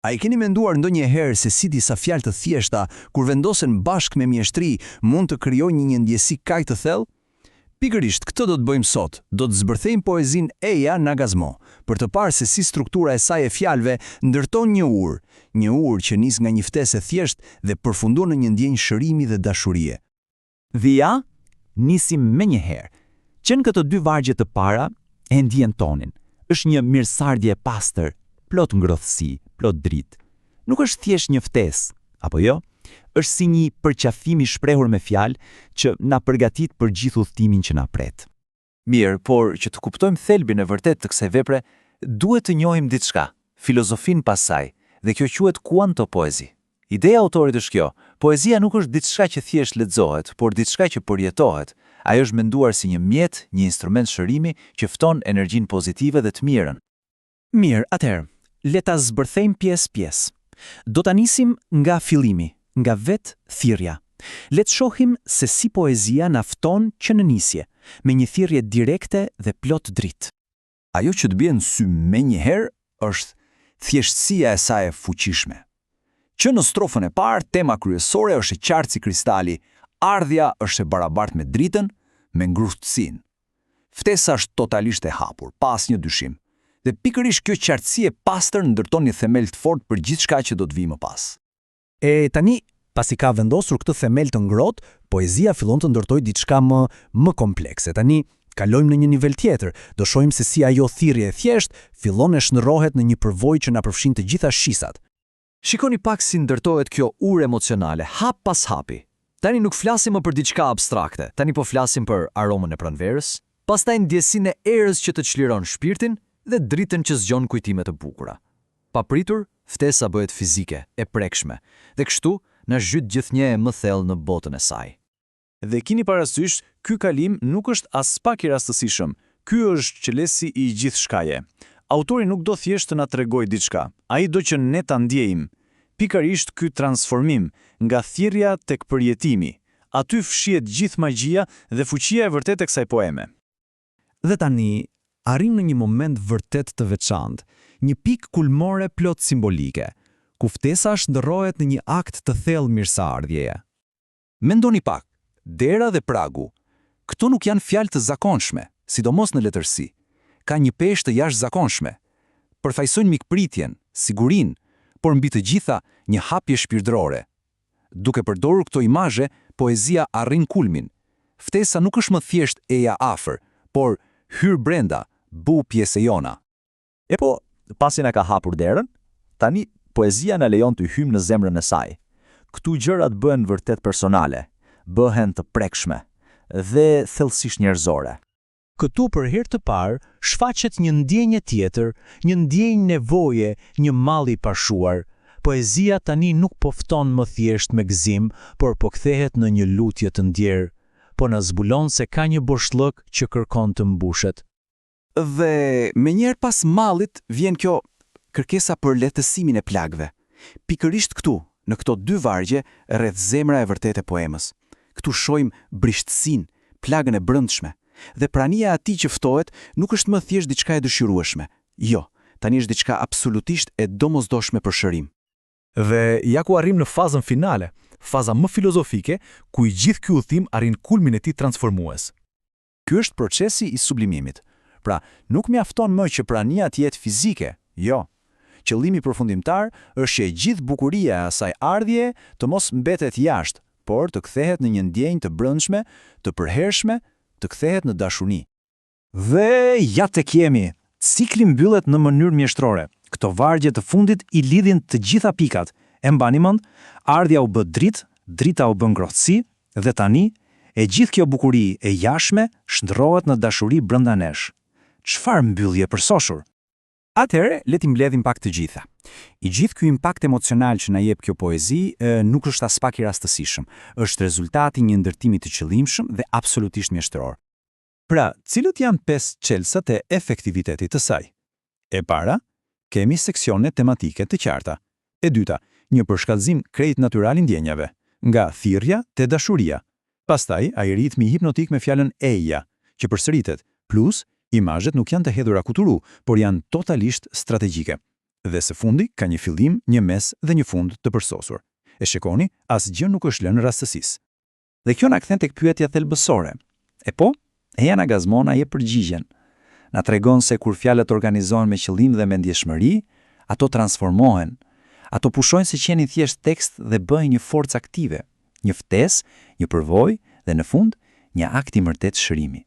A i keni menduar ndonjëherë se si disa fjalë të thjeshta, kur vendosen bashkë me mjeshtri, mund të krijojnë një ndjesi kaq të thellë? Pikërisht këtë do të bëjmë sot. Do të zbërthejmë poezinë Eja Nagazmo, për të parë se si struktura e saj e fjalëve ndërton një urë që nis nga një ftesë e thjeshtë dhe përfundon në një ndjenjë shërimi dhe dashurie. Dhia, nisim menjëherë. Që në këto dy vargje të para e ndjen tonin. Është një mirësardhje e pastër, plot ngrohtësi, plot dritë. Nuk është thjesht një ftesë, apo jo? Është si një përqafim i shprehur me fjalë që na përgatit për gjithë udhëtimin që na pret. Mirë, por që të kuptojmë thelbin e vërtet të kësaj vepre, duhet të njohim diçka, filozofin pas saj, dhe kjo quhet kuantopoezi. Ideja e autorit është kjo: poezia nuk është diçka që thjesht lexohet, por diçka që përjetohet. Ajo është menduar si një mjet, një instrument shërimi që fton energjinë pozitive dhe të mirën. Mirë, atëherë, le ta zbërthejmë pjesë-pjesë. Do ta nisim nga fillimi, nga vetë thirrja. Le të shohim se si poezia na fton që në nisje, me një thirrje direkte dhe plot dritë. Ajo që të bie në sy menjëherë është thjeshtësia e saj e fuqishme. Që në strofën e parë, tema kryesore është e qartë si kristali, ardhja është e barabartë me dritën, me ngrohtësinë. Ftesa është totalisht e hapur, pa asnjë dyshim. Dhe pikërisht kjo qartësi e pastër ndërton një themel të fortë për gjithçka që do të vijë më pas. E tani, pasi ka vendosur këtë themel të ngrohtë, poezia fillon të ndërtojë diçka më komplekse. Tani kalojmë në një nivel tjetër. Do shohim se si ajo thirrje e thjeshtë fillon e shndërrohet në një përvojë që na përfshin të gjitha shisat. Shikoni pak si ndërtohet kjo urë emocionale, hap pas hapi. Tani nuk flasim më për diçka abstrakte, tani po flasim për aromën e pranverës, pastaj ndjesinë e erës që të çliron shpirtin dhe dritën që zgjon kujtime të bukura. Papritur, ftesa bëhet fizike, e prekshme, dhe kështu na zhyt gjithnjë e më thellë në botën e saj. Dhe kini parasysh, ky kalim nuk është as pak i rastësishëm. Ky është qelesi i gjithë shkaje. Autori nuk do thjesht të na tregojë diçka, ai do që ne ta ndjejmë. Pikërisht ky transformim nga thirrja tek përjetimi. Aty fshihet gjithë magjia dhe fuqia e vërtetë e kësaj poeme. Dhe tani arrim në një moment vërtet të veçantë, një pikë kulmore plot simbolike, ku ftesa shndërrohet në një akt të thellë mirëseardhjeje. Mendoni pak, dera dhe pragu. Këto nuk janë fjalë të zakonshme, sidomos në letërsi. Ka një peshë të jashtëzakonshme. Përfaqësojnë mikpritjen, sigurinë, por mbi të gjitha një hapje shpirtërore. Duke përdorur këto imazhe, poezia arrin kulmin. Ftesa nuk është më thjesht eja afër, por hyr brenda, bu pjesë jona. E po, pasi na ka hapur derën, tani poezia na lejon të hyjmë në zemrën e saj. Këtu gjërat bëhen vërtet personale, bëhen të prekshme dhe thellësisht njerëzore. Këtu për herë të parë shfaqet një ndjenjë tjetër, një ndjenjë nevoje, një mall i pashuar. Poezia tani nuk po fton më thjesht me gëzim, por po kthehet në një lutje të ndjerë, po na zbulon se ka një boshllëk që kërkon të mbushet. Dhe menjëherë pas mallit vjen kjo kërkesa për lehtësimin e plagëve. Pikërisht këtu, në këto dy vargje, rreth zemra e vërtetë e poemës. Këtu shohim brishtësinë, plagën e brendshme. Dhe prania e atij që ftohet nuk është më thjesht diçka e dëshirueshme. Jo, tani është diçka absolutisht e domosdoshme për shërim. Dhe ja ku arrim në fazën finale, faza më filozofike, ku i gjithë ky udhtim arrin kulmin e tij transformues. Ky është procesi i sublimimit. Pra, nuk mjafton më që prania të jetë fizike. Jo. Qëllimi përfundimtar është që e gjithë bukuria e asaj ardhje të mos mbetet jashtë, por të kthehet në një ndjenjë të brendshme, të përhershme, të kthehet në dashuri. Dhe ja tek jemi. Cikli mbyllet në mënyrë mjeshtrore. Këto vargje të fundit i lidhin të gjitha pikat. E mbani mend, ardhja u bë dritë, drita u bë ngrohtësi, dhe tani e gjithë kjo bukuri e jashtme shndërrohet në dashuri brenda nesh. Çfarë mbyllje përsoshur? Atëherë, le t'i mbledhim pak të gjitha. I gjithë ky impakt emocional që na jep kjo poezi nuk është as pak i rastësishëm. Është rezultati një ndërtimi të qëllimshëm dhe absolutisht mjeshtror. Pra, cilët janë 5 çelësat e efektivitetit të saj? E para, kemi seksione tematike të qarta. E dyta, një përshkallëzim krejt natyral i ndjenjave, nga thirrja te dashuria. Pastaj, ai ritmi hipnotik me fjalën eja, që përsëritet, plus imazhet nuk janë të hedhura kuturu, por janë totalisht strategjike. Dhe së fundi ka një fillim, një mes dhe një fund të përsosur. E shikoni, asgjë nuk është lënë rastësisë. Dhe kjo na kthen tek pyetja thelbësore. E po, Jana Gazmona je përgjigjen. Na tregon se kur fjalët organizohen me qëllim dhe me ndjeshmëri, ato transformohen. Ato pushojnë se qenin thjesht tekst dhe bëjnë një forcë aktive, një ftesë, një përvojë dhe në fund një akt i mërtet shërimi.